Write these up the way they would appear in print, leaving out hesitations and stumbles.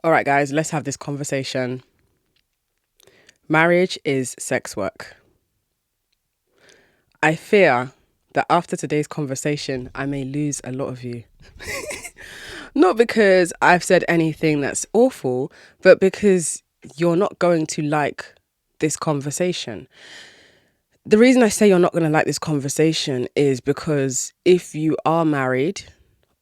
All right, guys, let's have this conversation. Marriage is sex work. I fear that after today's conversation, I may lose a lot of you. Not because I've said anything that's awful, but because you're not going to like this conversation. The reason I say you're not going to like this conversation is because if you are married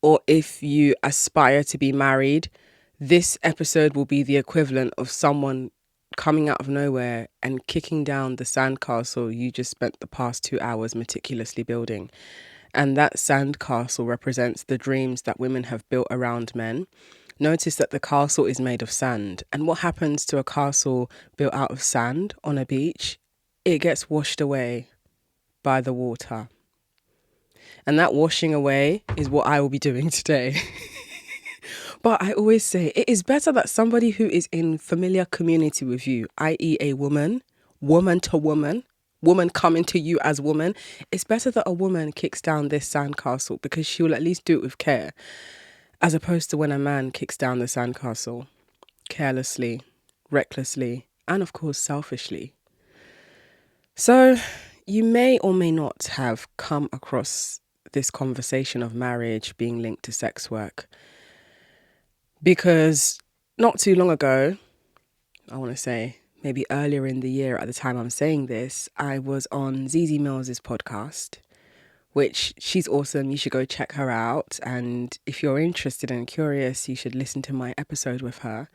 or if you aspire to be married, this episode will be the equivalent of someone coming out of nowhere and kicking down the sandcastle you just spent the past 2 hours meticulously building. And that sandcastle represents the dreams that women have built around men. Notice that the castle is made of sand. And what happens to a castle built out of sand on a beach? It gets washed away by the water. And that washing away is what I will be doing today. But I always say it is better that somebody who is in familiar community with you, i.e. a woman, woman to woman coming to you as woman, it's better that a woman kicks down this sandcastle because she will at least do it with care, as opposed to when a man kicks down the sandcastle carelessly, recklessly, and of course selfishly. So you may or may not have come across this conversation of marriage being linked to sex work. Because not too long ago, I want to say maybe earlier in the year at the time I'm saying this, I was on Zizi Mills's podcast, which she's awesome. You should go check her out. And if you're interested and curious, you should listen to my episode with her.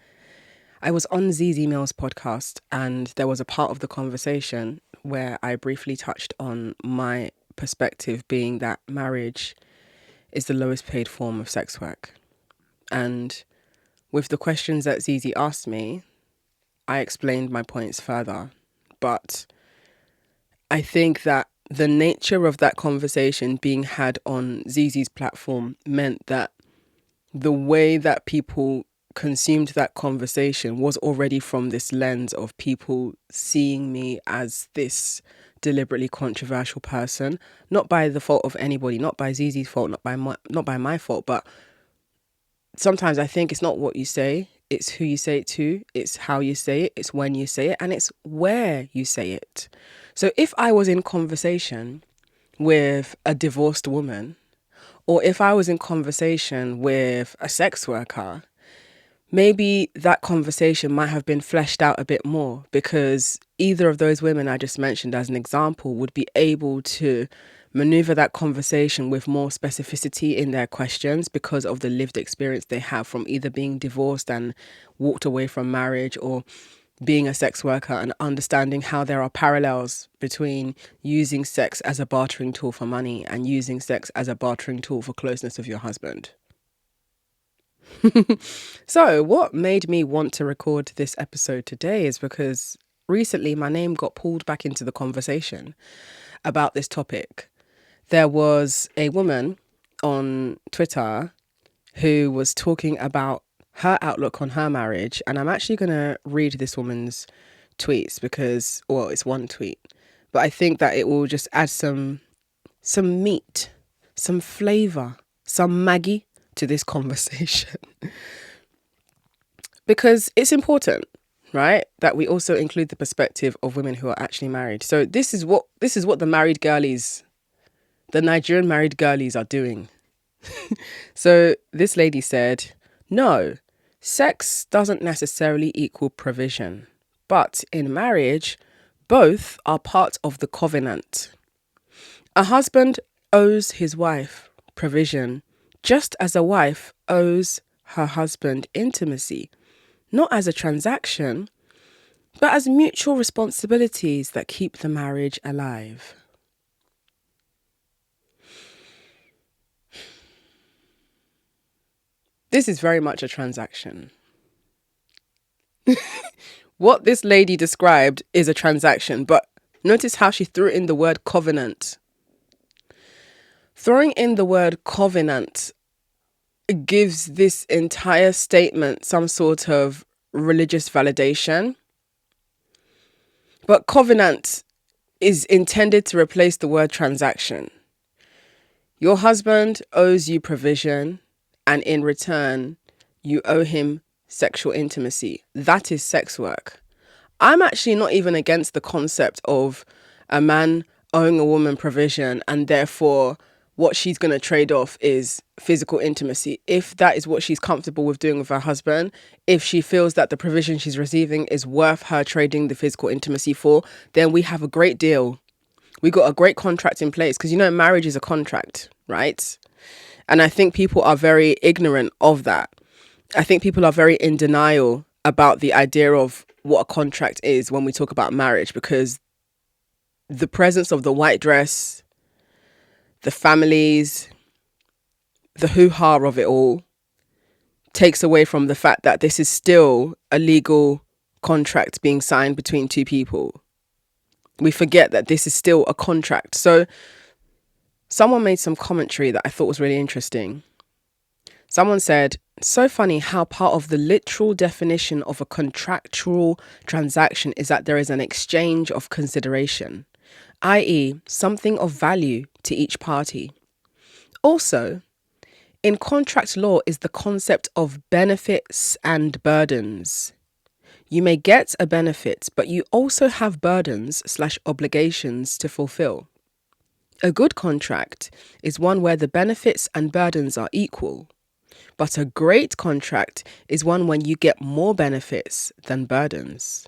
I was on Zizi Mill's podcast and there was a part of the conversation where I briefly touched on my perspective being that marriage is the lowest paid form of sex work. And with the questions that Zizi asked me, I explained my points further. But I think that the nature of that conversation being had on Zizi's platform meant that the way that people consumed that conversation was already from this lens of people seeing me as this deliberately controversial person, not by the fault of anybody, not by Zizi's fault, not by my fault, but sometimes I think it's not what you say, it's who you say it to, it's how you say it, it's when you say it, and it's where you say it. So if I was in conversation with a divorced woman, or if I was in conversation with a sex worker, maybe that conversation might have been fleshed out a bit more because either of those women I just mentioned as an example would be able to maneuver that conversation with more specificity in their questions because of the lived experience they have from either being divorced and walked away from marriage or being a sex worker and understanding how there are parallels between using sex as a bartering tool for money and using sex as a bartering tool for closeness of your husband. So what made me want to record this episode today is because recently my name got pulled back into the conversation about this topic. There was a woman on Twitter who was talking about her outlook on her marriage. And I'm actually going to read this woman's tweets because, well, it's one tweet, but I think that it will just add some meat, some flavor, some Maggie to this conversation. Because it's important, right, that we also include the perspective of women who are actually married. So this is what the married girlies, the Nigerian married girlies are doing. So this lady said, no, sex doesn't necessarily equal provision, but in marriage, both are part of the covenant. A husband owes his wife provision, just as a wife owes her husband intimacy, not as a transaction, but as mutual responsibilities that keep the marriage alive. This is very much a transaction. What this lady described is a transaction, but notice how she threw in the word covenant. Throwing in the word covenant gives this entire statement some sort of religious validation. But covenant is intended to replace the word transaction. Your husband owes you provision, and in return, you owe him sexual intimacy. That is sex work. I'm actually not even against the concept of a man owing a woman provision and therefore what she's going to trade off is physical intimacy. If that is what she's comfortable with doing with her husband, if she feels that the provision she's receiving is worth her trading the physical intimacy for, then we have a great deal. We got a great contract in place because, marriage is a contract, right? And I think people are very ignorant of that. I think people are very in denial about the idea of what a contract is when we talk about marriage, because the presence of the white dress, the families, the hoo-ha of it all takes away from the fact that this is still a legal contract being signed between two people. We forget that this is still a contract. So someone made some commentary that I thought was really interesting. Someone said, so funny how part of the literal definition of a contractual transaction is that there is an exchange of consideration, i.e., something of value to each party. Also, in contract law is the concept of benefits and burdens. You may get a benefit, but you also have burdens/obligations to fulfill. A good contract is one where the benefits and burdens are equal. But a great contract is one when you get more benefits than burdens.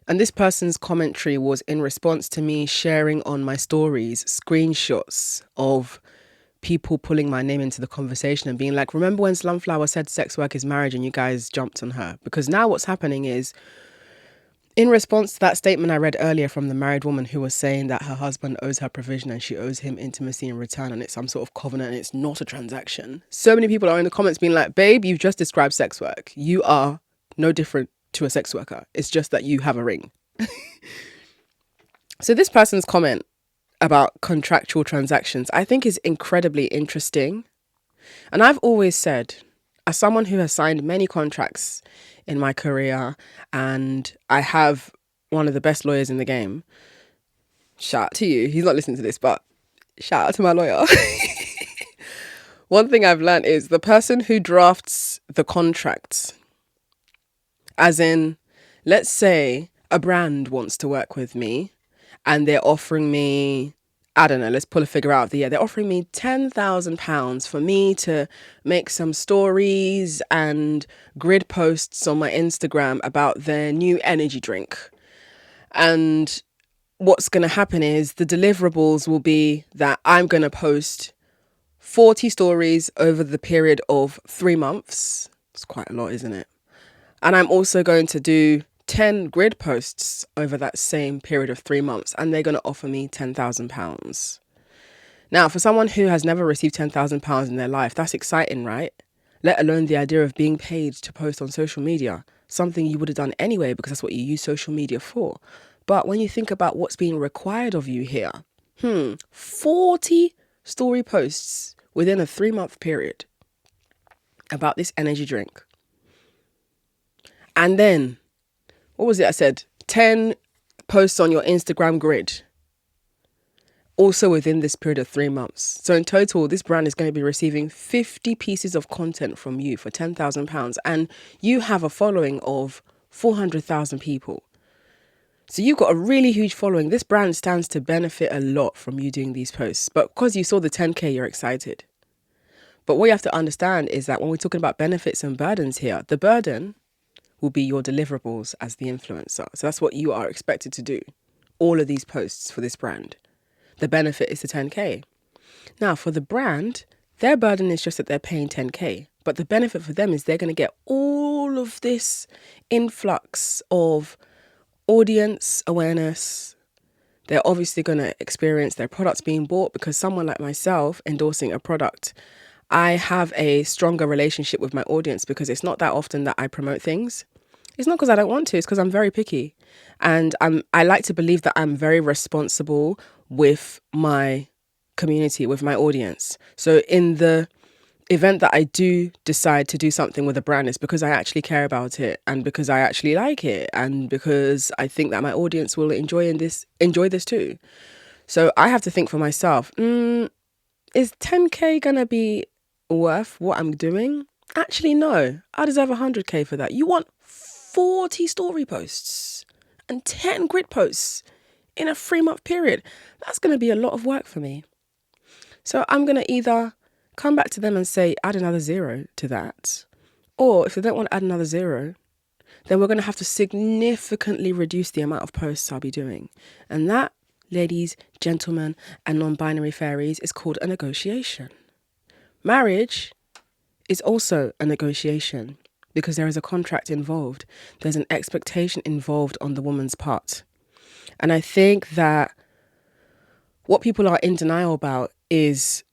And this person's commentary was in response to me sharing on my stories screenshots of people pulling my name into the conversation and being like, remember when Slumflower said sex work is marriage and you guys jumped on her? Because now what's happening is, in response to that statement I read earlier from the married woman who was saying that her husband owes her provision and she owes him intimacy in return and it's some sort of covenant and it's not a transaction. So many people are in the comments being like, babe, you've just described sex work. You are no different to a sex worker. It's just that you have a ring. So this person's comment about contractual transactions, I think is incredibly interesting. And I've always said, as someone who has signed many contracts in my career, and I have one of the best lawyers in the game. Shout out to you. He's not listening to this, but shout out to my lawyer. One thing I've learned is the person who drafts the contracts, as in, let's say a brand wants to work with me and they're offering me, I don't know, let's pull a figure out of the year. They're offering me £10,000 for me to make some stories and grid posts on my Instagram about their new energy drink. And what's going to happen is the deliverables will be that I'm going to post 40 stories over the period of 3 months. It's quite a lot, isn't it? And I'm also going to do 10 grid posts over that same period of 3 months, and they're going to offer me £10,000. Now, for someone who has never received £10,000 in their life, that's exciting, right? Let alone the idea of being paid to post on social media, something you would have done anyway because that's what you use social media for. But when you think about what's being required of you here, 40 story posts within a 3-month period about this energy drink. And then, what was it I said? 10 posts on your Instagram grid. Also within this period of 3 months. So in total, this brand is going to be receiving 50 pieces of content from you for £10,000. And you have a following of 400,000 people. So you've got a really huge following. This brand stands to benefit a lot from you doing these posts. But because you saw the 10K, you're excited. But what you have to understand is that when we're talking about benefits and burdens here, the burden will be your deliverables as the influencer. So that's what you are expected to do. All of these posts for this brand. The benefit is the 10K. Now, for the brand, their burden is just that they're paying 10K. But the benefit for them is they're going to get all of this influx of audience awareness. They're obviously going to experience their products being bought because someone like myself endorsing a product, I have a stronger relationship with my audience because it's not that often that I promote things. It's not because I don't want to, it's because I'm very picky. And I like to believe that I'm very responsible with my community, with my audience. So in the event that I do decide to do something with a brand, it's because I actually care about it and because I actually like it and because I think that my audience will enjoy this too. So I have to think for myself, is 10K gonna be worth what I'm doing? Actually, no. I deserve 100k for that. You want 40 story posts and 10 grid posts in a 3-month period. That's going to be a lot of work for me. So I'm going to either come back to them and say, add another 0 to that. Or if they don't want to add another 0, then we're going to have to significantly reduce the amount of posts I'll be doing. And that, ladies, gentlemen, and non-binary fairies, is called a negotiation. Marriage is also a negotiation because there is a contract involved. There's an expectation involved on the woman's part. And I think that what people are in denial about is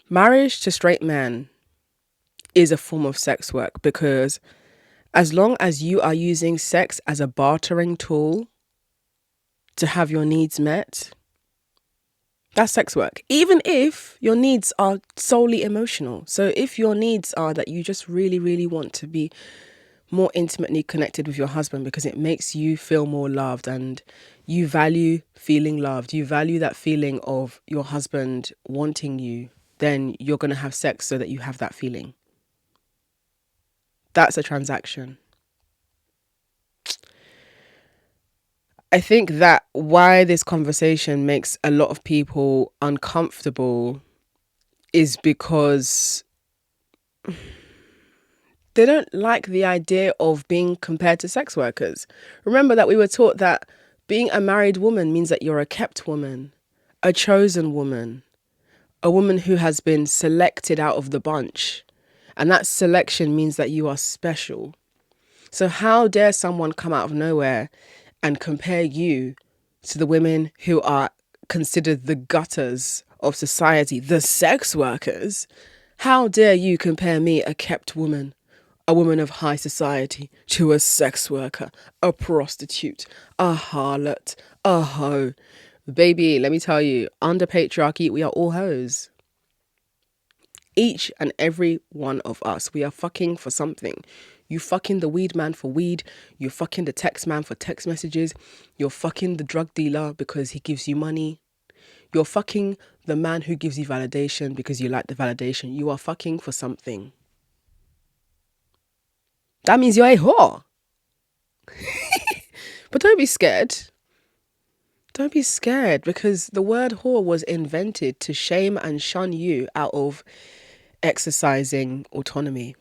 marriage to straight men is a form of sex work, because as long as you are using sex as a bartering tool to have your needs met, that's sex work. Even if your needs are solely emotional. So if your needs are that you just really, really want to be more intimately connected with your husband because it makes you feel more loved and you value feeling loved, you value that feeling of your husband wanting you, then you're going to have sex so that you have that feeling. That's a transaction. I think that why this conversation makes a lot of people uncomfortable is because they don't like the idea of being compared to sex workers. Remember that we were taught that being a married woman means that you're a kept woman, a chosen woman, a woman who has been selected out of the bunch. And that selection means that you are special. So how dare someone come out of nowhere and compare you to the women who are considered the gutters of society, the sex workers? How dare you compare me, a kept woman, a woman of high society, to a sex worker, a prostitute, a harlot, a hoe? Baby, let me tell you, under patriarchy, we are all hoes. Each and every one of us, we are fucking for something. You fucking the weed man for weed. You're fucking the text man for text messages. You're fucking the drug dealer because he gives you money. You're fucking the man who gives you validation because you like the validation. You are fucking for something. That means you're a whore. But don't be scared. Don't be scared, because the word whore was invented to shame and shun you out of exercising autonomy.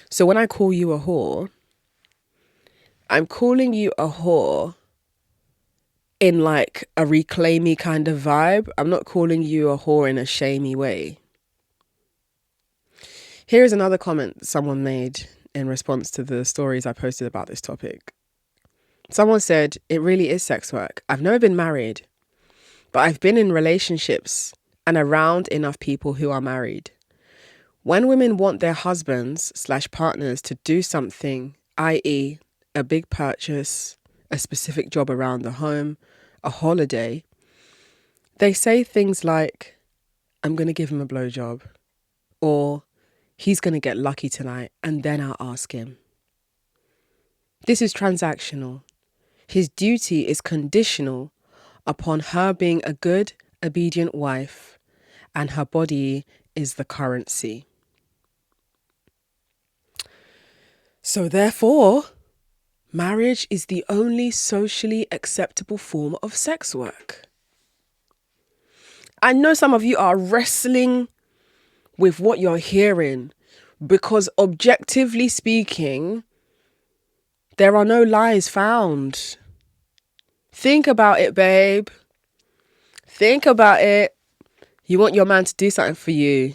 So when I call you a whore, I'm calling you a whore in like a reclaimy kind of vibe. I'm not calling you a whore in a shamey way. Here's another comment someone made in response to the stories I posted about this topic. Someone said, it really is sex work. I've never been married, but I've been in relationships and around enough people who are married. When women want their husbands/partners to do something, i.e., a big purchase, a specific job around the home, a holiday, they say things like, I'm going to give him a blowjob, or he's going to get lucky tonight and then I'll ask him. This is transactional. His duty is conditional upon her being a good, obedient wife, and her body is the currency. So therefore, marriage is the only socially acceptable form of sex work. I know some of you are wrestling with what you're hearing because objectively speaking, there are no lies found. Think about it, babe. Think about it. You want your man to do something for you.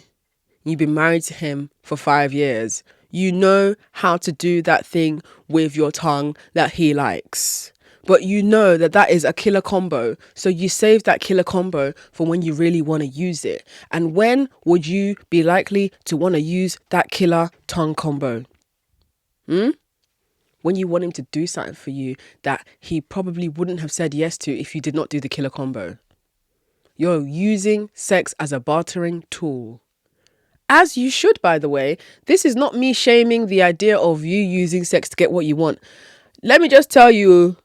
You've been married to him for 5 years. You know how to do that thing with your tongue that he likes. But you know that that is a killer combo. So you save that killer combo for when you really want to use it. And when would you be likely to want to use that killer tongue combo? When you want him to do something for you that he probably wouldn't have said yes to if you did not do the killer combo. You're using sex as a bartering tool. As you should, by the way. This is not me shaming the idea of you using sex to get what you want. Let me just tell you,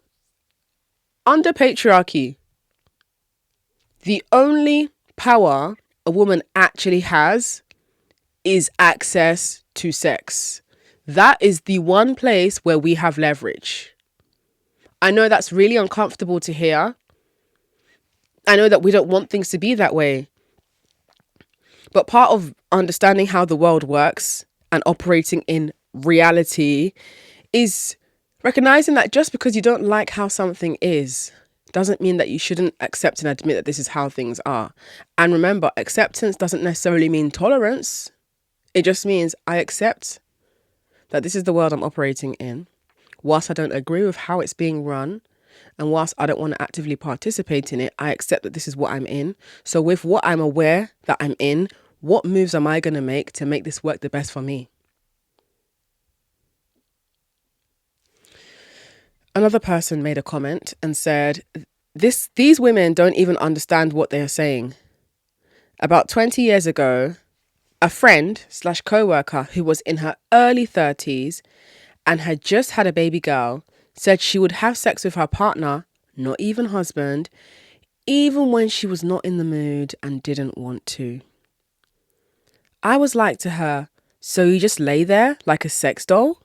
under patriarchy, the only power a woman actually has is access to sex. That is the one place where we have leverage. I know that's really uncomfortable to hear. I know that we don't want things to be that way. But part of understanding how the world works and operating in reality is recognizing that just because you don't like how something is doesn't mean that you shouldn't accept and admit that this is how things are. And remember, acceptance doesn't necessarily mean tolerance. It just means I accept that this is the world I'm operating in. Whilst I don't agree with how it's being run, and whilst I don't want to actively participate in it, I accept that this is what I'm in. So with what I'm aware that I'm in, what moves am I going to make this work the best for me? Another person made a comment and said, these women don't even understand what they are saying. About 20 years ago, a friend / co-worker who was in her early 30s and had just had a baby girl said she would have sex with her partner, not even husband, even when she was not in the mood and didn't want to. I was like to her, so you just lay there like a sex doll?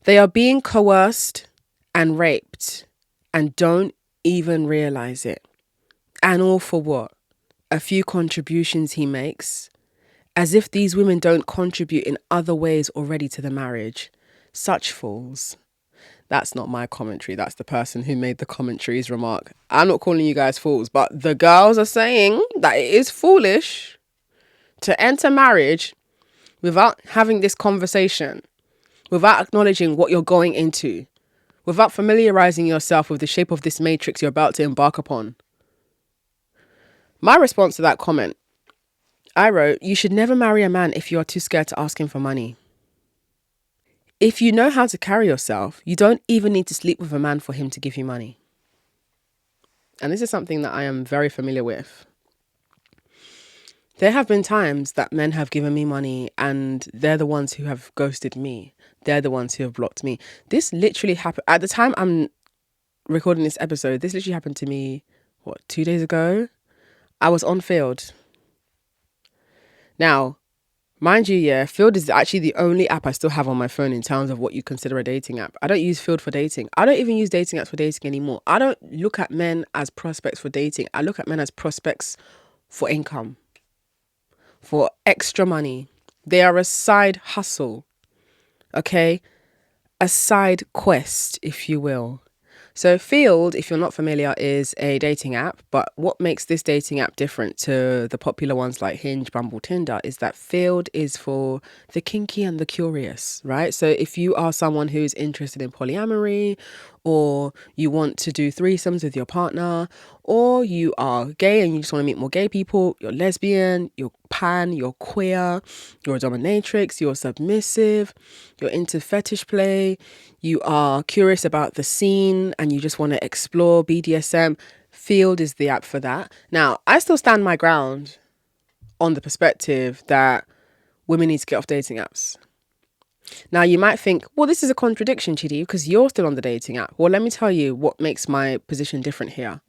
They are being coerced and raped and don't even realize it. And all for what? A few contributions he makes, as if these women don't contribute in other ways already to the marriage. Such fools. That's not my commentary. That's the person who made the commentary's remark. I'm not calling you guys fools, but the girls are saying that it is foolish to enter marriage without having this conversation, without acknowledging what you're going into, without familiarizing yourself with the shape of this matrix you're about to embark upon. My response to that comment, I wrote, you should never marry a man if you are too scared to ask him for money. If you know how to carry yourself, you don't even need to sleep with a man for him to give you money. And this is something that I am very familiar with. There have been times that men have given me money and they're the ones who have ghosted me. They're the ones who have blocked me. This literally happened at the time I'm recording this episode. This literally happened to me, 2 days ago? I was on Field. Now, mind you, Field is actually the only app I still have on my phone in terms of what you consider a dating app. I don't use Field for dating. I don't even use dating apps for dating anymore. I don't look at men as prospects for dating. I look at men as prospects for income, for extra money. They are a side hustle, okay? A side quest, if you will. So Field, if you're not familiar, is a dating app. But what makes this dating app different to the popular ones like Hinge, Bumble, Tinder is that Field is for the kinky and the curious, right? So if you are someone who's interested in polyamory, or you want to do threesomes with your partner, or you are gay and you just want to meet more gay people, you're lesbian, you're pan, you're queer, you're a dominatrix, you're submissive, you're into fetish play, you are curious about the scene and you just want to explore BDSM, Field is the app for that. Now, I still stand my ground on the perspective that women need to get off dating apps. Now, you might think, well, this is a contradiction, Chidi, because you're still on the dating app. Well, let me tell you what makes my position different here.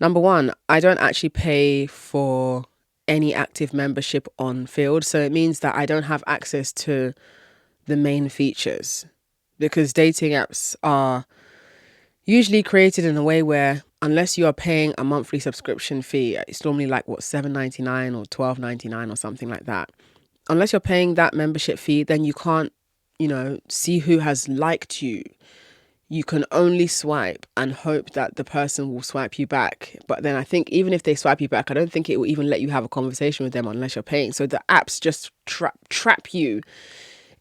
Number one, I don't actually pay for any active membership on Field. So it means that I don't have access to the main features, because dating apps are usually created in a way where unless you are paying a monthly subscription fee, it's normally like $7.99 or $12.99 or something like that. Unless you're paying that membership fee, then you can't, see who has liked you. You can only swipe and hope that the person will swipe you back. But then I think even if they swipe you back, I don't think it will even let you have a conversation with them unless you're paying. So the apps just trap you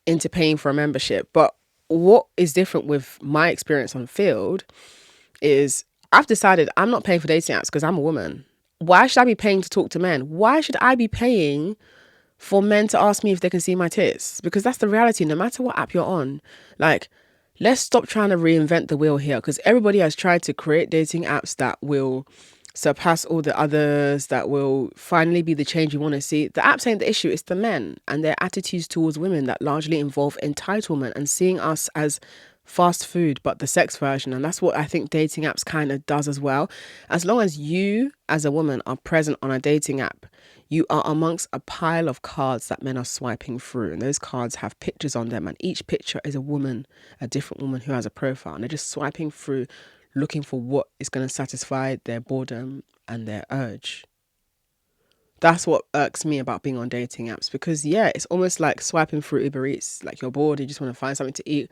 into paying for a membership. But what is different with my experience on Field is I've decided I'm not paying for dating apps because I'm a woman. Why should I be paying to talk to men? Why should I be paying for men to ask me if they can see my tits? Because that's the reality. No matter what app you're on, let's stop trying to reinvent the wheel here, because everybody has tried to create dating apps that will surpass all the others, that will finally be the change you want to see. The apps ain't the issue, it's the men and their attitudes towards women that largely involve entitlement and seeing us as fast food, but the sex version. And that's what I think dating apps kind of does as well. As long as you, as a woman, are present on a dating app, you are amongst a pile of cards that men are swiping through. And those cards have pictures on them. And each picture is a woman, a different woman who has a profile. And they're just swiping through, looking for what is going to satisfy their boredom and their urge. That's what irks me about being on dating apps, because yeah, it's almost like swiping through Uber Eats. Like, you're bored, you just want to find something to eat.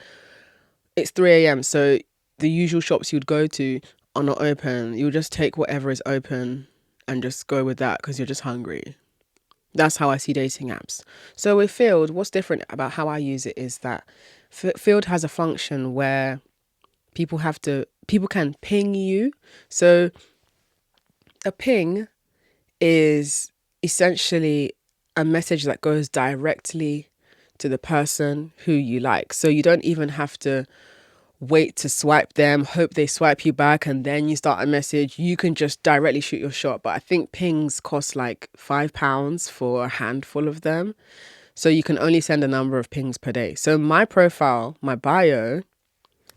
It's 3 a.m. so the usual shops you'd go to are not open. You'll just take whatever is open and just go with that because you're just hungry. That's how I see dating apps. So with Field, what's different about how I use it is that Field has a function where people can ping you. So a ping is essentially a message that goes directly to the person who you like. So you don't even have to wait to swipe them, hope they swipe you back, and then you start a message. You can just directly shoot your shot. But I think pings cost like £5 for a handful of them. So you can only send a number of pings per day. So my profile, my bio,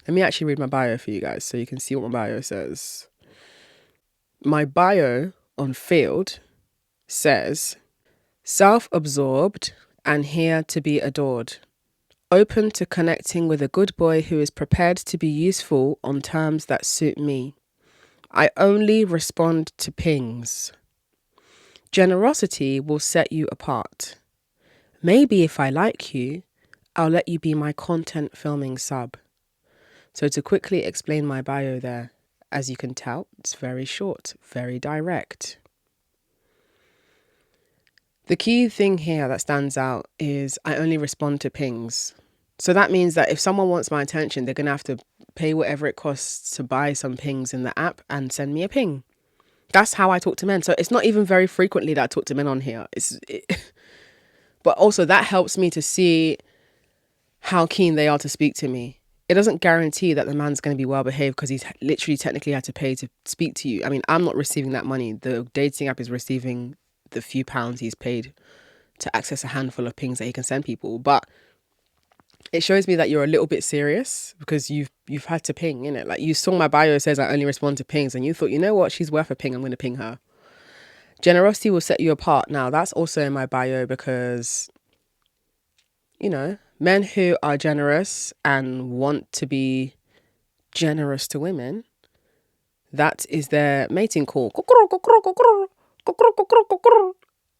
let me actually read my bio for you guys so you can see what my bio says. My bio on Field says, self-absorbed and here to be adored. Open to connecting with a good boy who is prepared to be useful on terms that suit me. I only respond to pings. Generosity will set you apart. Maybe if I like you, I'll let you be my content filming sub. So to quickly explain my bio there, as you can tell, it's very short, very direct. The key thing here that stands out is I only respond to pings. So that means that if someone wants my attention, they're going to have to pay whatever it costs to buy some pings in the app and send me a ping. That's how I talk to men. So it's not even very frequently that I talk to men on here. But also that helps me to see how keen they are to speak to me. It doesn't guarantee that the man's going to be well behaved because he's literally technically had to pay to speak to you. I mean, I'm not receiving that money. The dating app is receiving the few pounds he's paid to access a handful of pings that he can send people. But it shows me that you're a little bit serious because you've had to ping, innit? Like, you saw my bio says I only respond to pings and you thought, you know what, she's worth a ping, I'm going to ping her. Generosity will set you apart. Now, that's also in my bio because, you know, men who are generous and want to be generous to women, that is their mating call.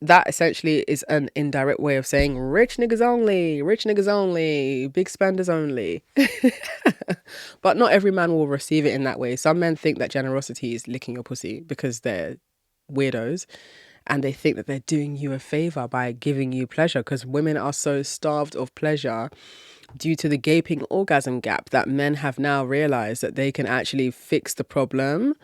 That essentially is an indirect way of saying rich niggas only, big spenders only. But not every man will receive it in that way. Some men think that generosity is licking your pussy because they're weirdos and they think that they're doing you a favor by giving you pleasure, because women are so starved of pleasure due to the gaping orgasm gap that men have now realized that they can actually fix the problem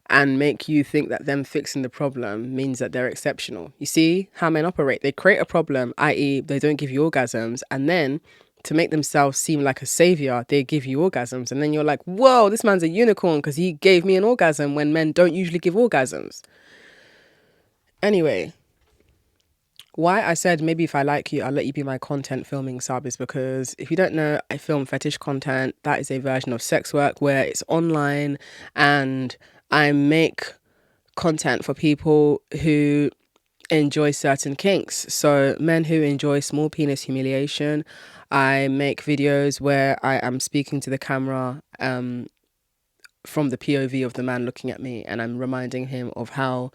and make you think that them fixing the problem means that they're exceptional. You see how men operate? They create a problem, i.e. they don't give you orgasms, and then to make themselves seem like a savior, they give you orgasms. And then you're like, whoa, this man's a unicorn because he gave me an orgasm, when men don't usually give orgasms. Anyway, why I said maybe if I like you, I'll let you be my content filming sub is because if you don't know, I film fetish content. That is a version of sex work where it's online and I make content for people who enjoy certain kinks. So men who enjoy small penis humiliation, I make videos where I am speaking to the camera from the POV of the man looking at me, and I'm reminding him of how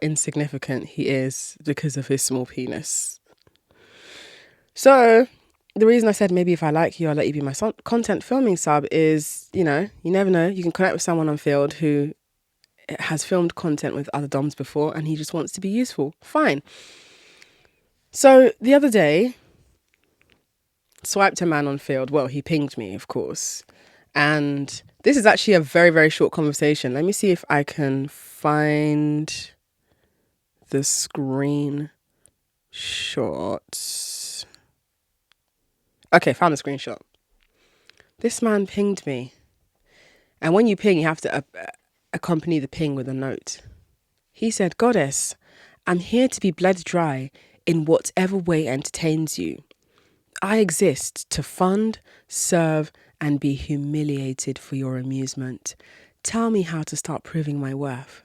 insignificant he is because of his small penis. So the reason I said maybe if I like you, I'll let you be my content filming sub is, you know, you never know. You can connect with someone on Field who has filmed content with other doms before and he just wants to be useful. Fine. So the other day, swiped a man on Field. Well, he pinged me, of course. And this is actually a very, very short conversation. Let me see if I can find the screenshot. Okay, found the screenshot. This man pinged me. And when you ping, you have to accompany the ping with a note. He said, "Goddess, I'm here to be bled dry in whatever way entertains you. I exist to fund, serve, and be humiliated for your amusement. Tell me how to start proving my worth.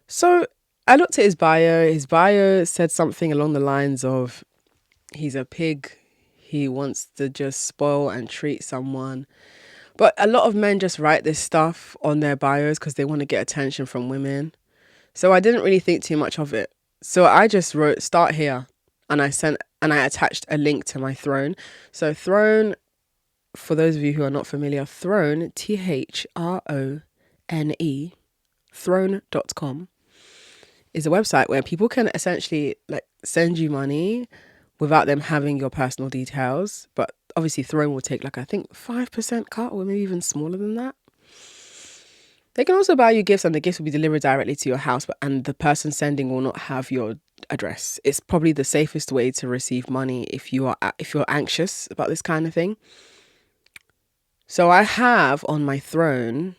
So I looked at his bio. His bio said something along the lines of he's a pig. He wants to just spoil and treat someone. But a lot of men just write this stuff on their bios because they want to get attention from women. So I didn't really think too much of it. So I just wrote start here, and I attached a link to my Throne. So Throne, for those of you who are not familiar, Throne, Throne, throne.com is a website where people can essentially like send you money without them having your personal details. But obviously Throne will take like, I think 5% cut or maybe even smaller than that. They can also buy you gifts, and the gifts will be delivered directly to your house, and the person sending will not have your address. It's probably the safest way to receive money if you're anxious about this kind of thing. So I have on my Throne,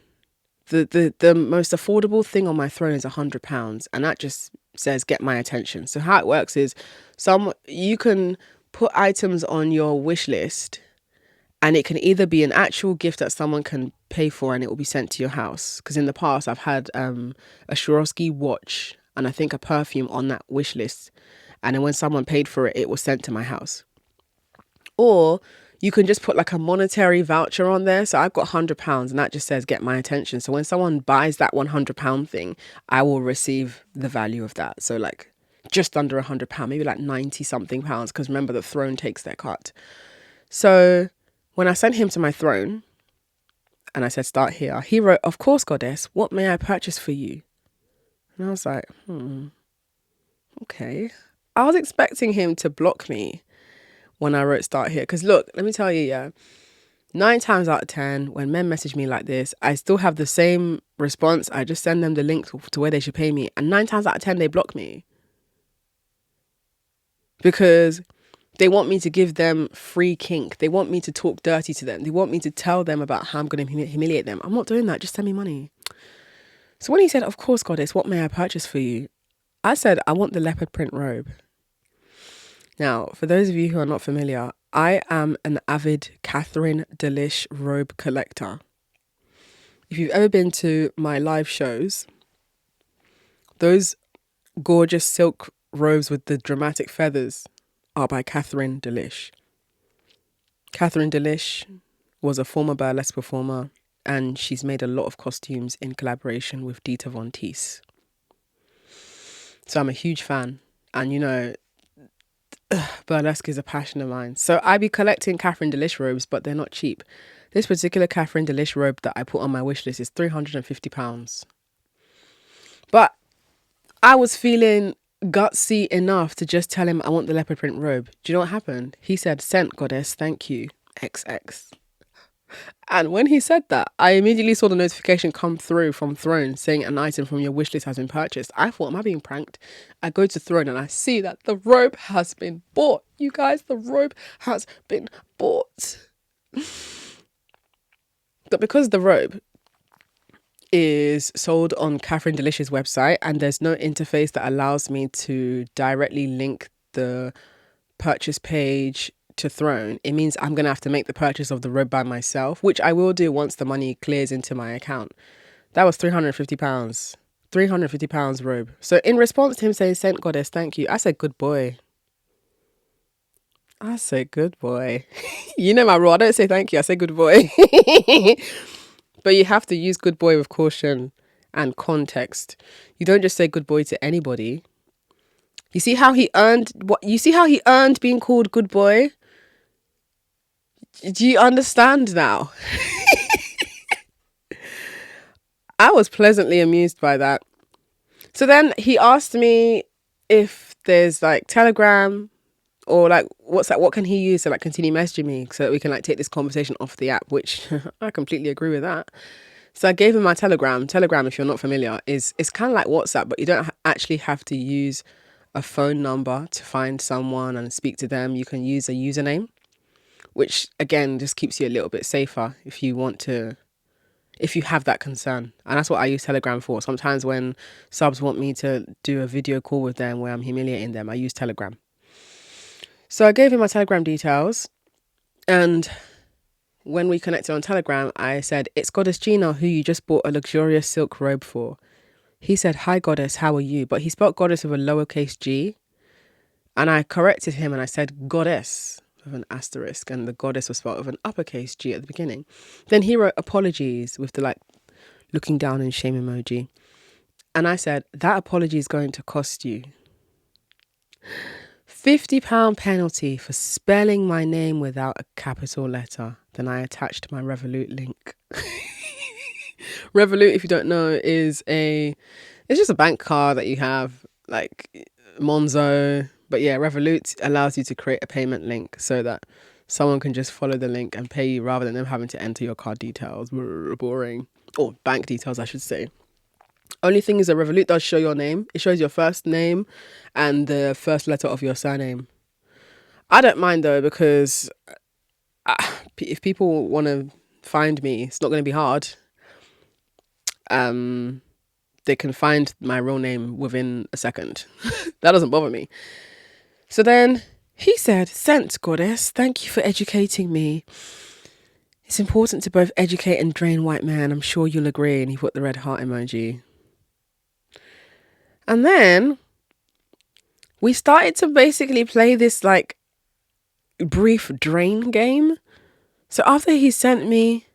the most affordable thing on my Throne is £100, and that just says get my attention. So how it works is you can put items on your wish list, and it can either be an actual gift that someone can pay for and it will be sent to your house. Because in the past, I've had a Swarovski watch and I think a perfume on that wish list. And then when someone paid for it, it was sent to my house. Or you can just put like a monetary voucher on there. So I've got £100 and that just says get my attention. So when someone buys that £100 thing, I will receive the value of that. So like just under £100, maybe like 90 something pounds. Because remember, the Throne takes their cut. So when I sent him to my Throne and I said, start here, he wrote, of course, goddess, what may I purchase for you? And I was like, okay. I was expecting him to block me when I wrote start here. Because look, let me tell you, 9 times out of 10, when men message me like this, I still have the same response. I just send them the link to where they should pay me. And 9 times out of 10, they block me. Because they want me to give them free kink. They want me to talk dirty to them. They want me to tell them about how I'm going to humiliate them. I'm not doing that. Just send me money. So when he said, of course, goddess, what may I purchase for you? I said, I want the leopard print robe. Now, for those of you who are not familiar, I am an avid Catherine Delish robe collector. If you've ever been to my live shows, those gorgeous silk robes with the dramatic feathers are by Catherine Delish. Catherine Delish was a former burlesque performer, and she's made a lot of costumes in collaboration with Dita Von Teese. So I'm a huge fan, and burlesque is a passion of mine. So I be collecting Catherine Delish robes, but they're not cheap. This particular Catherine Delish robe that I put on my wish list is £350. But I was feeling gutsy enough to just tell him I want the leopard print robe. Do you know what happened? He said, sent, goddess, thank you, XX. And when he said that, I immediately saw the notification come through from Throne saying an item from your wish list has been purchased. I thought, am I being pranked? I go to Throne and I see that the robe has been bought. You guys, the robe has been bought. But because the robe is sold on Catherine Delish's website and there's no interface that allows me to directly link the purchase page to Throne, it means I'm going to have to make the purchase of the robe by myself, which I will do once the money clears into my account. That was £350. £350 robe. So in response to him saying, sent, goddess, thank you, I said, good boy. You know my rule. I don't say thank you. I say good boy. But you have to use good boy with caution and context. You don't just say good boy to anybody. You see how he earned being called good boy? Do you understand now? I was pleasantly amused by that. So then he asked me if there's like Telegram or like WhatsApp, what can he use to like continue messaging me so that we can like take this conversation off the app, which I completely agree with that. So I gave him my Telegram. Telegram, if you're not familiar, it's kind of like WhatsApp, but you don't actually have to use a phone number to find someone and speak to them. You can use a username, which again just keeps you a little bit safer if you want to if you have that concern. And that's what I use Telegram for. Sometimes when subs want me to do a video call with them where I'm humiliating them, I use Telegram. So I gave him my Telegram details, and when we connected on Telegram, I said, "It's Goddess Gina, who you just bought a luxurious silk robe for." He said, "Hi Goddess, how are you?" But he spelled Goddess with a lowercase g. And I corrected him and I said Goddess with an asterisk, and the Goddess was spelled with an uppercase G at the beginning. Then he wrote apologies with the looking down in shame emoji. And I said, that apology is going to cost you £50 penalty for spelling my name without a capital letter. Then I attached my Revolut link. Revolut, if you don't know, it's just a bank card that you have, like Monzo. But yeah, Revolut allows you to create a payment link so that someone can just follow the link and pay you rather than them having to enter your card details. Boring. Or bank details, I should say. Only thing is that Revolut does show your name. It shows your first name and the first letter of your surname. I don't mind though, because if people want to find me, it's not going to be hard. They can find my real name within a second. That doesn't bother me. So then he said, "Sent, Goddess. Thank you for educating me. It's important to both educate and drain white man. I'm sure you'll agree." And he put the red heart emoji. And then we started to basically play this brief drain game. So after he sent me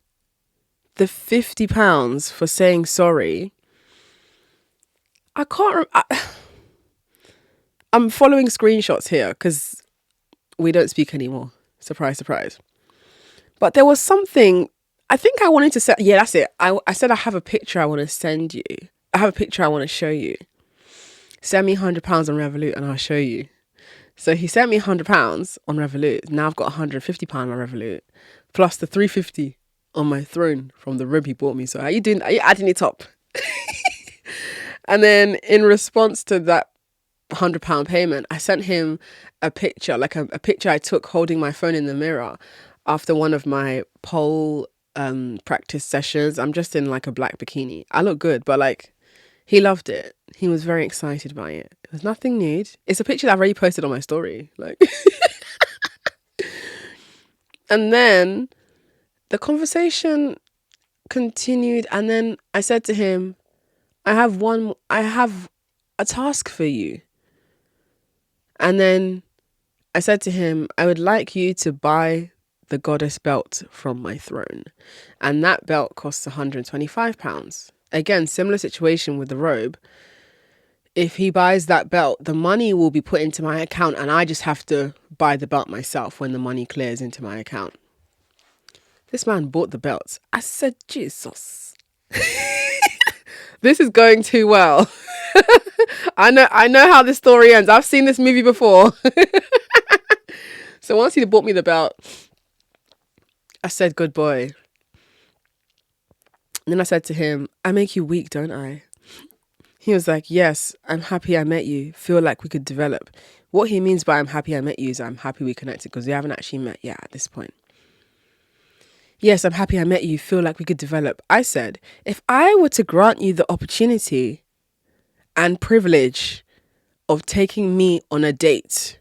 the £50 for saying sorry, I can't I'm following screenshots here because we don't speak anymore. Surprise, surprise. But there was something, I think I wanted to say, yeah, that's it. I said I have a picture I want to send you. I have a picture I want to show you. Send me £100 on Revolut and I'll show you. So he sent me £100 on Revolut. Now I've got £150 on Revolut, plus the £350 on my throne from the robe he bought me. So are you adding it up? And then in response to that £100 payment, I sent him a picture, a picture I took holding my phone in the mirror after one of my pole practice sessions. I'm just in a black bikini. I look good, but he loved it. He was very excited by it. It was nothing nude. It's a picture that I've already posted on my story. And then the conversation continued, and then I said to him, I have a task for you. And then I said to him, I would like you to buy the goddess belt from my throne. And that belt costs £125. Again, similar situation with the robe. If he buys that belt, the money will be put into my account and I just have to buy the belt myself when the money clears into my account. This man bought the belt. I said, Jesus. This is going too well. I know how this story ends. I've seen this movie before. So once he bought me the belt, I said, good boy. And then I said to him, I make you weak, don't I? He was like, yes, I'm happy I met you. Feel like we could develop. What he means by I'm happy I met you is I'm happy we connected, because we haven't actually met yet at this point. Yes, I'm happy I met you. Feel like we could develop. I said, if I were to grant you the opportunity and privilege of taking me on a date,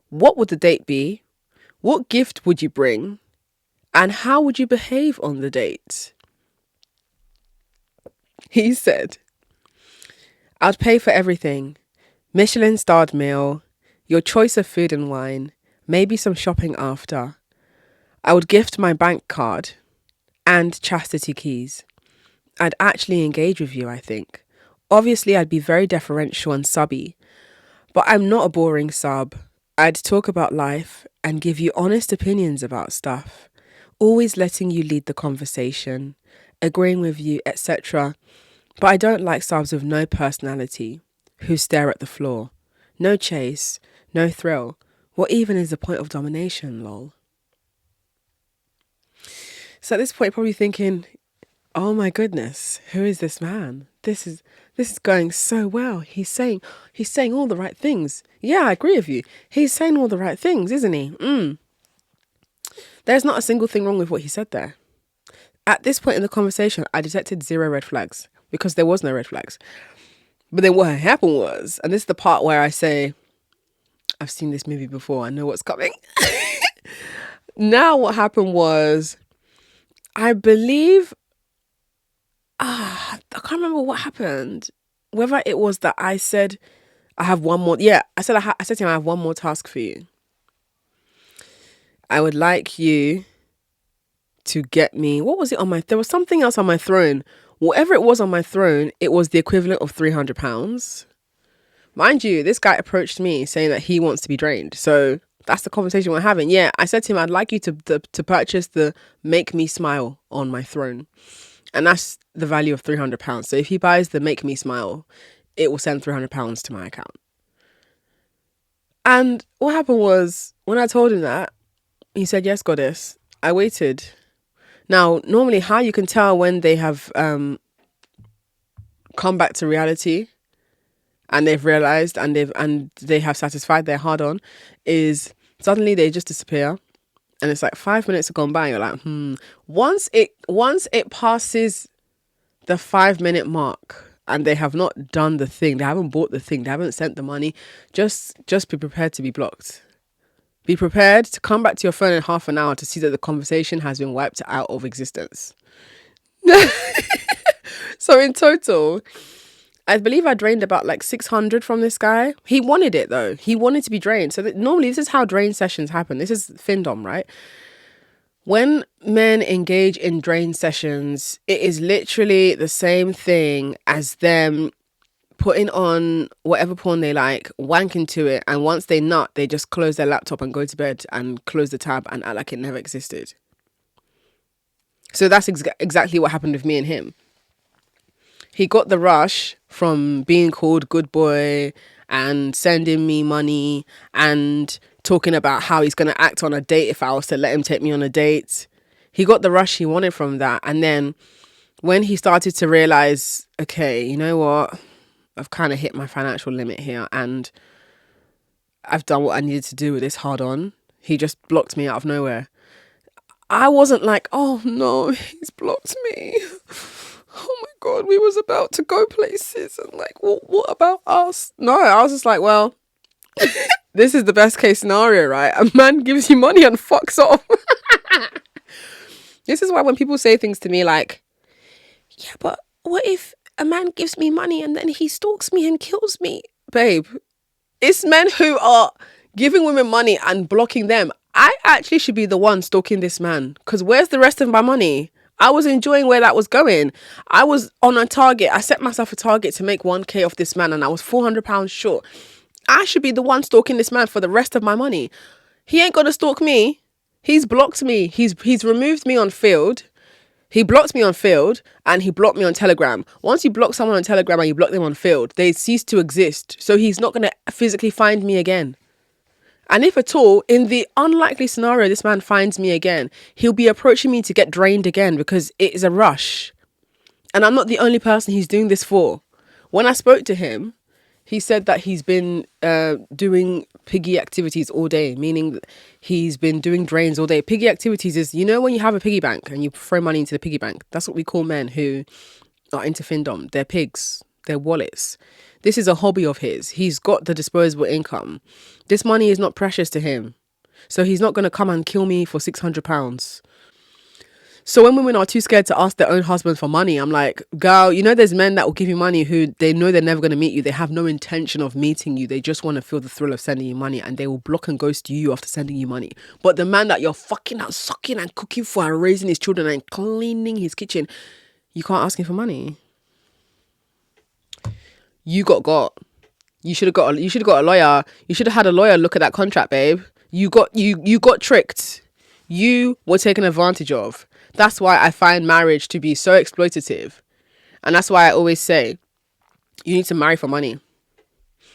what would the date be? What gift would you bring? And how would you behave on the date? He said, I'd pay for everything. Michelin-starred meal, your choice of food and wine, maybe some shopping after. I would gift my bank card and chastity keys. I'd actually engage with you, I think. Obviously, I'd be very deferential and subby, but I'm not a boring sub. I'd talk about life and give you honest opinions about stuff, always letting you lead the conversation, agreeing with you, etc. But I don't like subs with no personality, who stare at the floor. No chase, no thrill. What even is the point of domination, lol? So at this point, probably thinking, oh my goodness, who is this man? This is going so well. He's saying all the right things. Yeah, I agree with you. He's saying all the right things, isn't he? There's not a single thing wrong with what he said there. At this point in the conversation, I detected 0 red flags because there was no red flags. But then what happened was, and this is the part where I say, I've seen this movie before, I know what's coming. Now what happened was, I believe, I can't remember what happened. Whether it was that I said, I have one more. Yeah, I said to him, I have one more task for you. I would like you to get me, what was it on there was something else on my throne. Whatever it was on my throne, it was the equivalent of £300. Mind you, this guy approached me saying that he wants to be drained. So that's the conversation we're having. Yeah, I said to him, I'd like you to purchase the Make Me Smile on my throne. And that's the value of £300. So if he buys the Make Me Smile, it will send £300 to my account. And what happened was, when I told him that, he said, yes, goddess. I waited. Now, normally how you can tell when they have come back to reality and they've realized and they have satisfied their hard on is suddenly they just disappear. And it's like 5 minutes have gone by. You're like, Once it passes the 5-minute mark and they have not done the thing, they haven't bought the thing, they haven't sent the money, just be prepared to be blocked. Be prepared to come back to your phone in half an hour to see that the conversation has been wiped out of existence. So in total, I believe I drained about like 600 from this guy. He wanted it though. He wanted to be drained. So normally this is how drain sessions happen. This is Findom, right? When men engage in drain sessions, it is literally the same thing as them putting on whatever porn they like, wanking to it, and once they nut, they just close their laptop and go to bed and close the tab and act like it never existed. So that's exactly what happened with me and him. He got the rush from being called good boy and sending me money and talking about how he's going to act on a date if I was to let him take me on a date. He got the rush he wanted from that. And then when he started to realize, okay, you know what? I've kind of hit my financial limit here and I've done what I needed to do with this hard on. He just blocked me out of nowhere. I wasn't like, oh no, he's blocked me. Oh my God, we was about to go places and like, well, what about us? No, I was just like, well, this is the best case scenario, right? A man gives you money and fucks off. This is why when people say things to me like, yeah, but what if a man gives me money and then he stalks me and kills me? Babe, it's men who are giving women money and blocking them. I actually should be the one stalking this man because where's the rest of my money? I was enjoying where that was going. I was on a target. I set myself a target to make 1k off this man and I was £400 short. I should be the one stalking this man for the rest of my money. He ain't gonna stalk me. He's blocked me. He's removed me on Field. He blocked me on Field and he blocked me on Telegram. Once you block someone on Telegram and you block them on Field, they cease to exist. So he's not going to physically find me again. And if at all, in the unlikely scenario this man finds me again, he'll be approaching me to get drained again because it is a rush. And I'm not the only person he's doing this for. When I spoke to him, he said that he's been doing piggy activities all day, meaning he's been doing drains all day. Piggy activities is, you know, when you have a piggy bank and you throw money into the piggy bank, that's what we call men who are into Findom. They're pigs, they're wallets. This is a hobby of his. He's got the disposable income. This money is not precious to him. So he's not going to come and kill me for £600. So when women are too scared to ask their own husband for money, I'm like, girl, you know, there's men that will give you money who they know they're never going to meet you. They have no intention of meeting you. They just want to feel the thrill of sending you money and they will block and ghost you after sending you money. But the man that you're fucking and sucking and cooking for and raising his children and cleaning his kitchen, you can't ask him for money. You got. You should have got a lawyer. You should have had a lawyer look at that contract, babe. You got tricked. You were taken advantage of. That's why I find marriage to be so exploitative. And that's why I always say, you need to marry for money.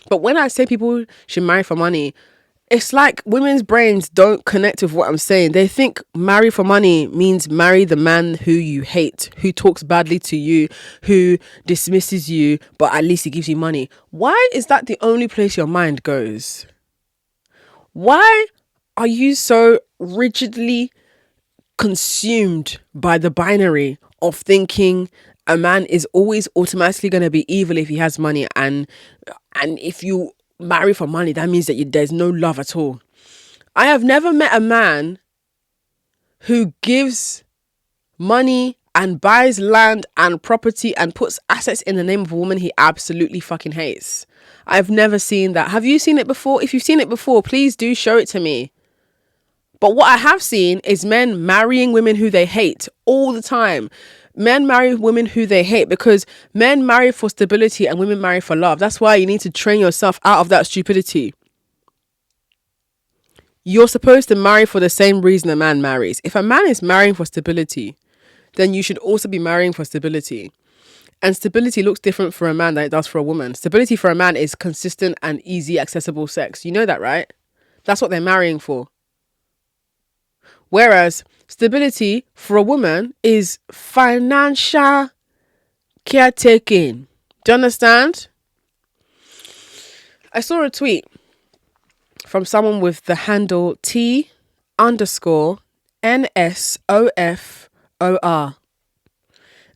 But when I say people should marry for money, it's like women's brains don't connect with what I'm saying. They think marry for money means marry the man who you hate, who talks badly to you, who dismisses you, but at least he gives you money. Why is that the only place your mind goes? Why are you so rigidly consumed by the binary of thinking a man is always automatically going to be evil if he has money, and if you marry for money, that means that there's no love at all. I have never met a man who gives money and buys land and property and puts assets in the name of a woman he absolutely fucking hates. I've never seen that. Have you seen it before? If you've seen it before, please do show it to me. But what I have seen is men marrying women who they hate all the time. Men marry women who they hate because men marry for stability and women marry for love. That's why you need to train yourself out of that stupidity. You're supposed to marry for the same reason a man marries. If a man is marrying for stability, then you should also be marrying for stability. And stability looks different for a man than it does for a woman. Stability for a man is consistent and easy, accessible sex. You know that, right? That's what they're marrying for. Whereas stability for a woman is financial caretaking. Do you understand? I saw a tweet from someone with the handle T_NSOFOR.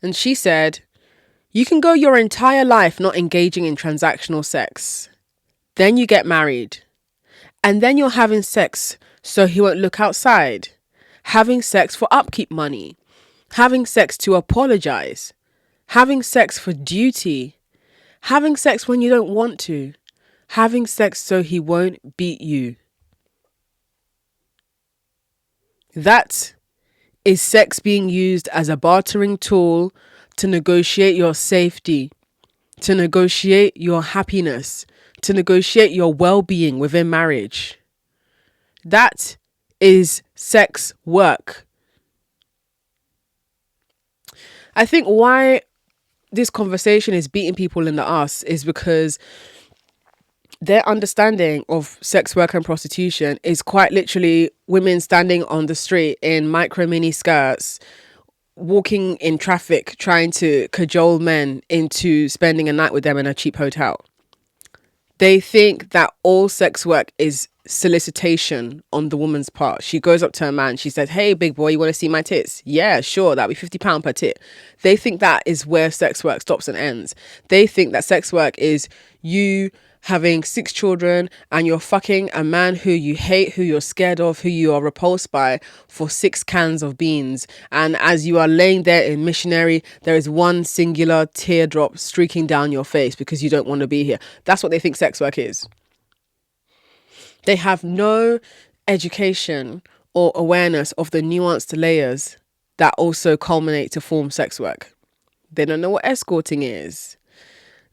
And she said, you can go your entire life not engaging in transactional sex. Then you get married. And then you're having sex so he won't look outside. Having sex for upkeep money. Having sex to apologize. Having sex for duty. Having sex when you don't want to. Having sex so he won't beat you. That is sex being used as a bartering tool to negotiate your safety, to negotiate your happiness, to negotiate your well-being within marriage. That is sex work. I think why this conversation is beating people in the ass is because their understanding of sex work and prostitution is quite literally women standing on the street in micro mini skirts, walking in traffic, trying to cajole men into spending a night with them in a cheap hotel. They think that all sex work is solicitation on the woman's part. She goes up to a man, she says, hey, big boy, you want to see my tits? Yeah, sure, that'll be £50 per tit. They think that is where sex work stops and ends. They think that sex work is you having 6 children and you're fucking a man who you hate, who you're scared of, who you are repulsed by for 6 cans of beans. And as you are laying there in missionary, there is one singular teardrop streaking down your face because you don't want to be here. That's what they think sex work is. They have no education or awareness of the nuanced layers that also culminate to form sex work. They don't know what escorting is.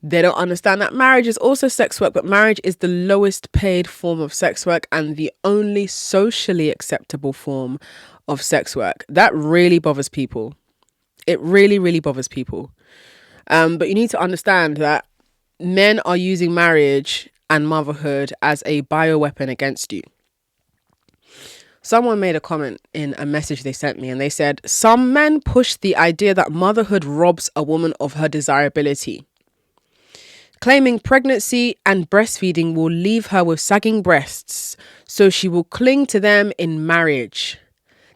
They don't understand that marriage is also sex work, but marriage is the lowest paid form of sex work and the only socially acceptable form of sex work. That really bothers people. It really, really bothers people. But you need to understand that men are using marriage and motherhood as a bioweapon against you. Someone made a comment in a message they sent me and they said, some men push the idea that motherhood robs a woman of her desirability, claiming pregnancy and breastfeeding will leave her with sagging breasts, so she will cling to them in marriage.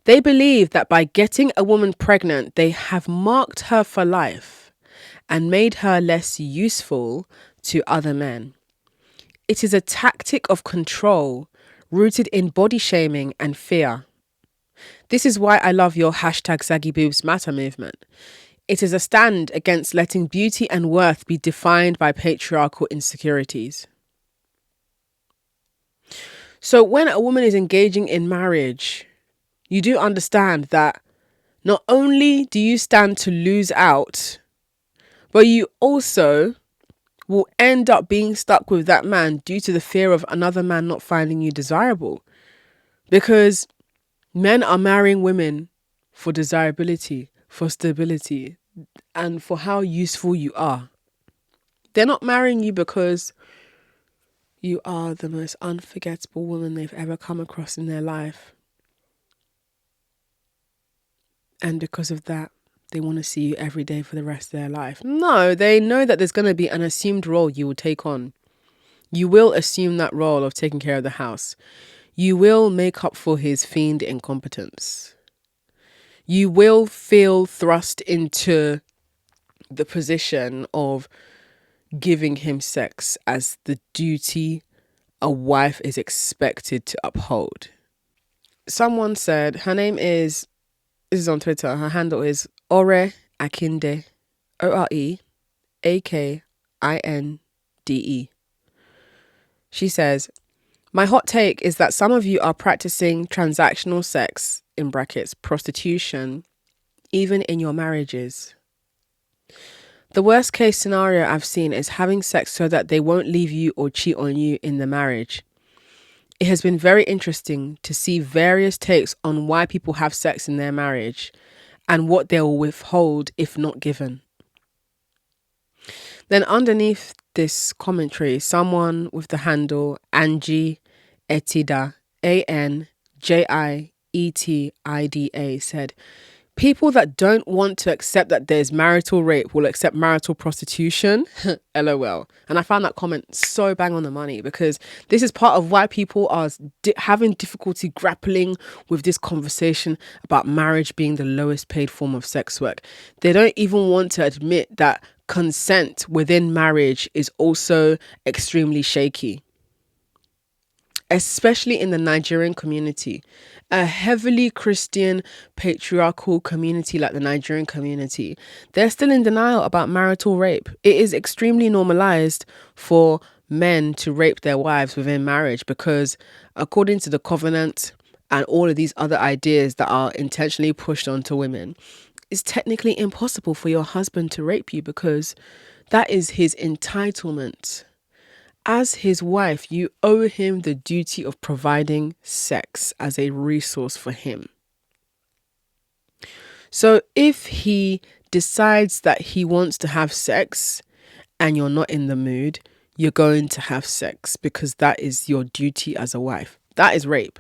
They believe that by getting a woman pregnant, they have marked her for life and made her less useful to other men. It is a tactic of control rooted in body shaming and fear. This is why I love your #SaggyBoobsMatter movement. It is a stand against letting beauty and worth be defined by patriarchal insecurities. So when a woman is engaging in marriage, you do understand that not only do you stand to lose out, but you also will end up being stuck with that man due to the fear of another man not finding you desirable. Because men are marrying women for desirability, for stability, and for how useful you are. They're not marrying you because you are the most unforgettable woman they've ever come across in their life. And because of that, they want to see you every day for the rest of their life. No, they know that there's going to be an assumed role you will take on. You will assume that role of taking care of the house. You will make up for his fiend incompetence. You will feel thrust into the position of giving him sex as the duty a wife is expected to uphold. Someone said, her name is, this is on Twitter, her handle is Ore Akinde, OreAkinde. She says, my hot take is that some of you are practicing transactional sex, in brackets, prostitution, even in your marriages. The worst case scenario I've seen is having sex so that they won't leave you or cheat on you in the marriage. It has been very interesting to see various takes on why people have sex in their marriage and what they will withhold if not given. Then underneath this commentary, someone with the handle Angie Etida, ANJIETIDA, said, people that don't want to accept that there's marital rape will accept marital prostitution. LOL. And I found that comment so bang on the money, because this is part of why people are having difficulty grappling with this conversation about marriage being the lowest paid form of sex work. They don't even want to admit that consent within marriage is also extremely shaky, especially in the Nigerian community. A heavily Christian, patriarchal community like the Nigerian community, they're still in denial about marital rape. It is extremely normalized for men to rape their wives within marriage because, according to the covenant and all of these other ideas that are intentionally pushed onto women, it's technically impossible for your husband to rape you because that is his entitlement. As his wife, you owe him the duty of providing sex as a resource for him. So if he decides that he wants to have sex and you're not in the mood, you're going to have sex because that is your duty as a wife. That is rape.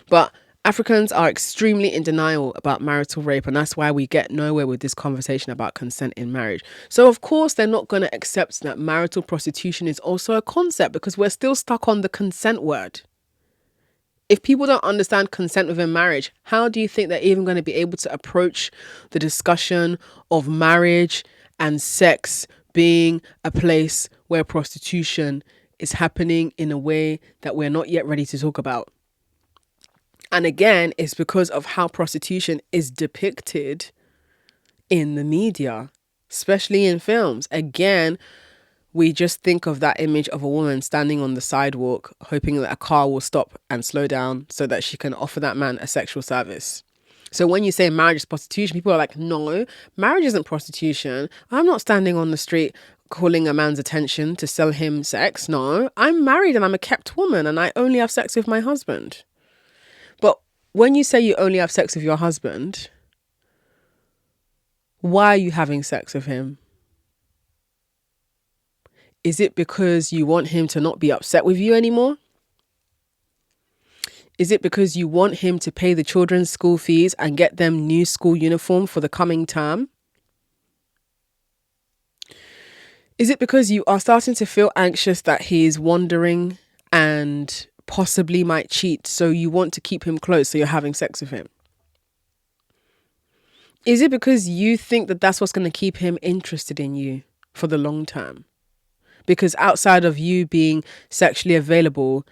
But Africans are extremely in denial about marital rape, and that's why we get nowhere with this conversation about consent in marriage. So of course they're not going to accept that marital prostitution is also a concept, because we're still stuck on the consent word. If people don't understand consent within marriage, how do you think they're even going to be able to approach the discussion of marriage and sex being a place where prostitution is happening in a way that we're not yet ready to talk about? And again, it's because of how prostitution is depicted in the media, especially in films. Again, we just think of that image of a woman standing on the sidewalk, hoping that a car will stop and slow down so that she can offer that man a sexual service. So when you say marriage is prostitution, people are like, no, marriage isn't prostitution. I'm not standing on the street calling a man's attention to sell him sex. No, I'm married and I'm a kept woman and I only have sex with my husband. But when you say you only have sex with your husband, why are you having sex with him? Is it because you want him to not be upset with you anymore? Is it because you want him to pay the children's school fees and get them new school uniform for the coming term? Is it because you are starting to feel anxious that he is wandering and possibly might cheat, so you want to keep him close, so you're having sex with him? Is it because you think that that's what's going to keep him interested in you for the long term? Because outside of you being sexually available,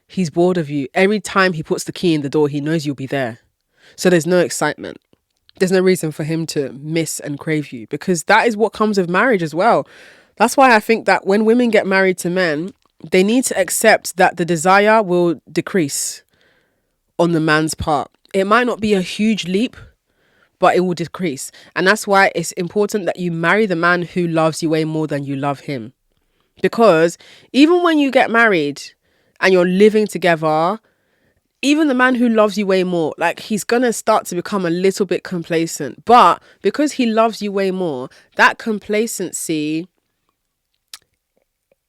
he's bored of you. Every time he puts the key in the door, he knows you'll be there. So there's no excitement. There's no reason for him to miss and crave you, because that is what comes with marriage as well. That's why I think that when women get married to men, they need to accept that the desire will decrease on the man's part. It might not be a huge leap, but it will decrease. And that's why it's important that you marry the man who loves you way more than you love him. Because even when you get married and you're living together, even the man who loves you way more, like, he's going to start to become a little bit complacent. But because he loves you way more, that complacency,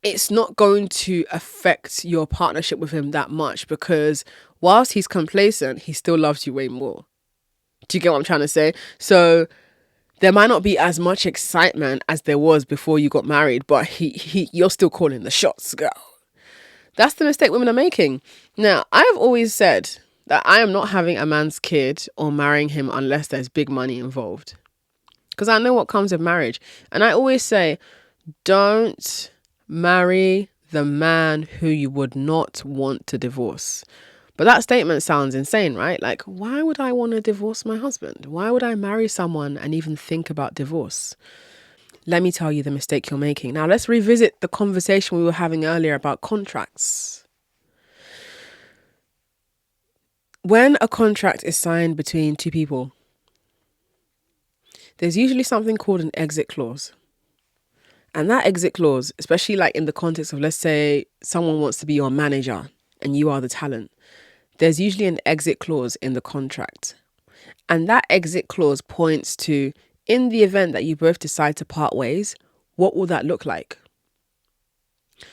it's not going to affect your partnership with him that much, because whilst he's complacent, he still loves you way more. Do you get what I'm trying to say? So there might not be as much excitement as there was before you got married, but you're still calling the shots, girl. That's the mistake women are making. Now, I've always said that I am not having a man's kid or marrying him unless there's big money involved. Because I know what comes with marriage. And I always say, don't marry the man who you would not want to divorce. But that statement sounds insane, right? Like, why would I want to divorce my husband? Why would I marry someone and even think about divorce? Let me tell you the mistake you're making. Now, let's revisit the conversation we were having earlier about contracts. When a contract is signed between two people, there's usually something called an exit clause. And that exit clause, especially like in the context of, let's say, someone wants to be your manager and you are the talent, there's usually an exit clause in the contract. And that exit clause points to, in the event that you both decide to part ways, what will that look like?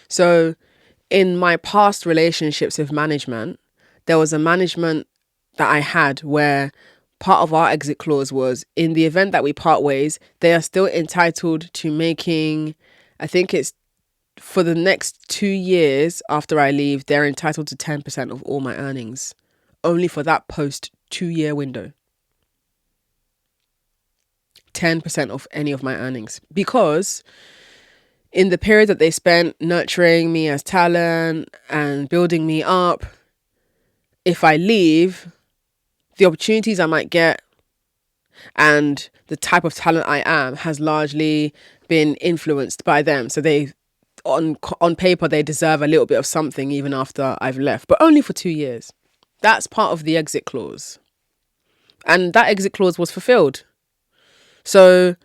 So in my past relationships with management, there was a management that I had where part of our exit clause was, in the event that we part ways, they are still entitled to making, I think it's for the next 2 years after I leave, they're entitled to 10% of all my earnings, only for that post 2-year window. 10% of any of my earnings, because in the period that they spent nurturing me as talent and building me up, if I leave, the opportunities I might get and the type of talent I am has largely been influenced by them. So they, on paper, they deserve a little bit of something even after I've left, but only for 2 years. That's part of the exit clause. And that exit clause was fulfilled. So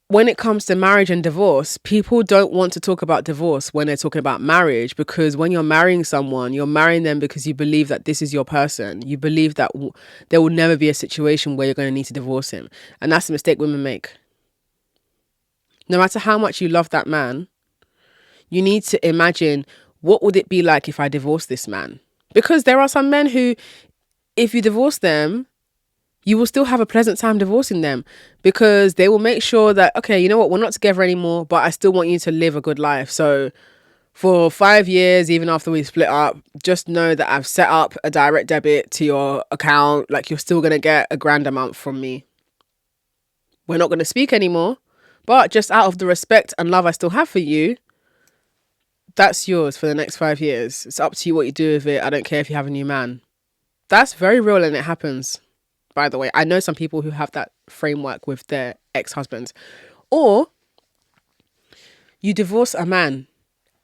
when it comes to marriage and divorce, people don't want to talk about divorce when they're talking about marriage, because when you're marrying someone, you're marrying them because you believe that this is your person. You believe that there will never be a situation where you're going to need to divorce him. And that's the mistake women make. No matter how much you love that man, you need to imagine, what would it be like if I divorced this man? Because there are some men who, if you divorce them, you will still have a pleasant time divorcing them, because they will make sure that, okay, you know what, we're not together anymore, but I still want you to live a good life. So for 5 years, even after we split up, just know that I've set up a direct debit to your account. Like, you're still going to get $1,000 a month from me. We're not going to speak anymore, but just out of the respect and love I still have for you, that's yours for the next 5 years. It's up to you what you do with it. I don't care if you have a new man. That's very real, and it happens. By the way, I know some people who have that framework with their ex-husbands. Or you divorce a man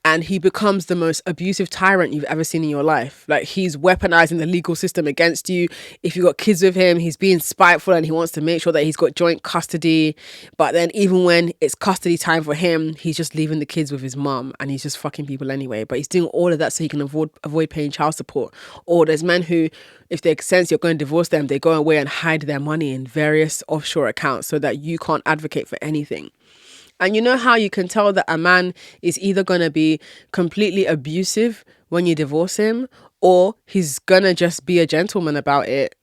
and he becomes the most abusive tyrant you've ever seen in your life. Like, he's weaponizing the legal system against you. If you got kids with him, he's being spiteful and he wants to make sure that he's got joint custody. But then even when it's custody time for him, he's just leaving the kids with his mum and he's just fucking people anyway. But he's doing all of that so he can avoid paying child support. Or there's men who, if they sense you're going to divorce them, they go away and hide their money in various offshore accounts so that you can't advocate for anything. And you know how you can tell that a man is either going to be completely abusive when you divorce him, or he's going to just be a gentleman about it,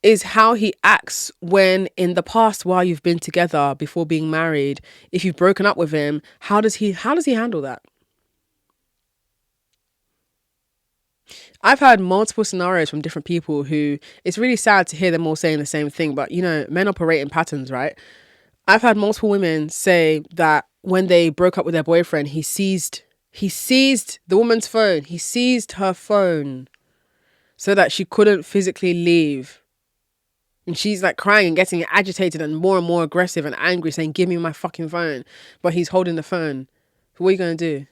is how he acts when in the past, while you've been together before being married, if you've broken up with him, how does he handle that? I've heard multiple scenarios from different people who, it's really sad to hear them all saying the same thing, but you know, men operate in patterns, right? I've had multiple women say that when they broke up with their boyfriend, he seized the woman's phone. He seized her phone so that she couldn't physically leave. And she's like crying and getting agitated and more aggressive and angry, saying, "Give me my fucking phone." But he's holding the phone. So what are you going to do?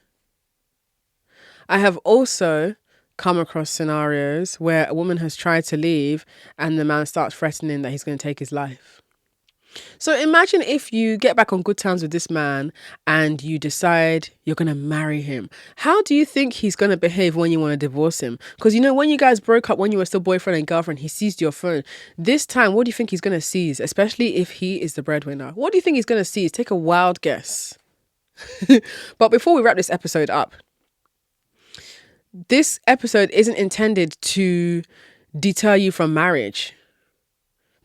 I have also come across scenarios where a woman has tried to leave and the man starts threatening that he's going to take his life. So imagine if you get back on good terms with this man and you decide you're going to marry him. How do you think he's going to behave when you want to divorce him? Because, you know, when you guys broke up, when you were still boyfriend and girlfriend, he seized your phone. This time, what do you think he's going to seize? Especially if he is the breadwinner. What do you think he's going to seize? Take a wild guess. But before we wrap this episode up, this episode isn't intended to deter you from marriage.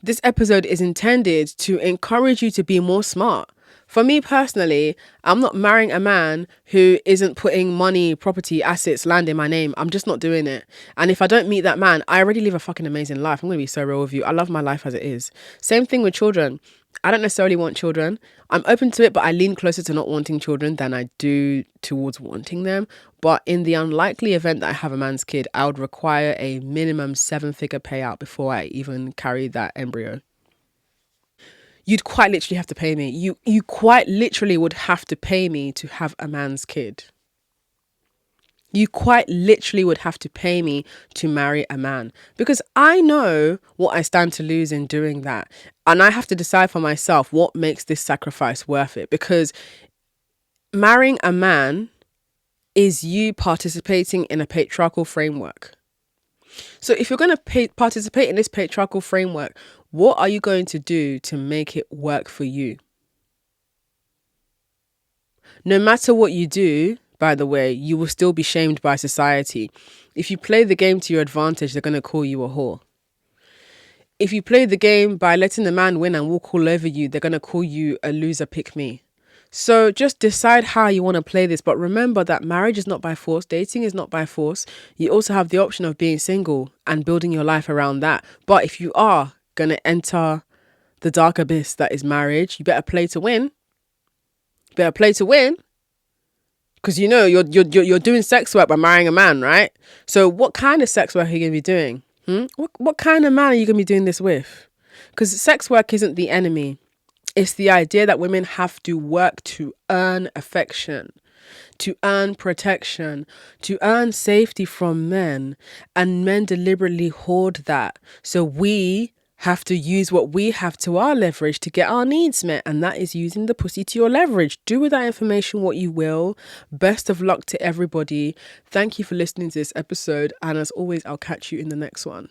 This episode is intended to encourage you to be more smart. For me personally, I'm not marrying a man who isn't putting money, property, assets, land in my name. I'm just not doing it. And if I don't meet that man, I already live a fucking amazing life. I'm going to be so real with you. I love my life as it is. Same thing with children. I don't necessarily want children. I'm open to it, but I lean closer to not wanting children than I do towards wanting them. But in the unlikely event that I have a man's kid, I would require a minimum 7-figure payout before I even carry that embryo. You'd quite literally have to pay me. You quite literally would have to pay me to have a man's kid. You quite literally would have to pay me to marry a man, because I know what I stand to lose in doing that. And I have to decide for myself what makes this sacrifice worth it, because marrying a man is you participating in a patriarchal framework. So if you're going to participate in this patriarchal framework, what are you going to do to make it work for you? No matter what you do, by the way, you will still be shamed by society. If you play the game to your advantage, they're going to call you a whore. If you play the game by letting the man win and walk all over you, they're going to call you a loser, pick me. So just decide how you want to play this. But remember that marriage is not by force. Dating is not by force. You also have the option of being single and building your life around that. But if you are going to enter the dark abyss that is marriage, you better play to win. Better play to win. Because you know you're doing sex work by marrying a man, right? So what kind of sex work are you going to be doing? What kind of man are you going to be doing this with? Because sex work isn't the enemy. It's the idea that women have to work to earn affection, to earn protection, to earn safety from men, and men deliberately hoard that. So we have to use what we have to our leverage to get our needs met, and that is using the pussy to your leverage. Do with that information what you will. Best of luck to everybody. Thank you for listening to this episode, and as always, I'll catch you in the next one.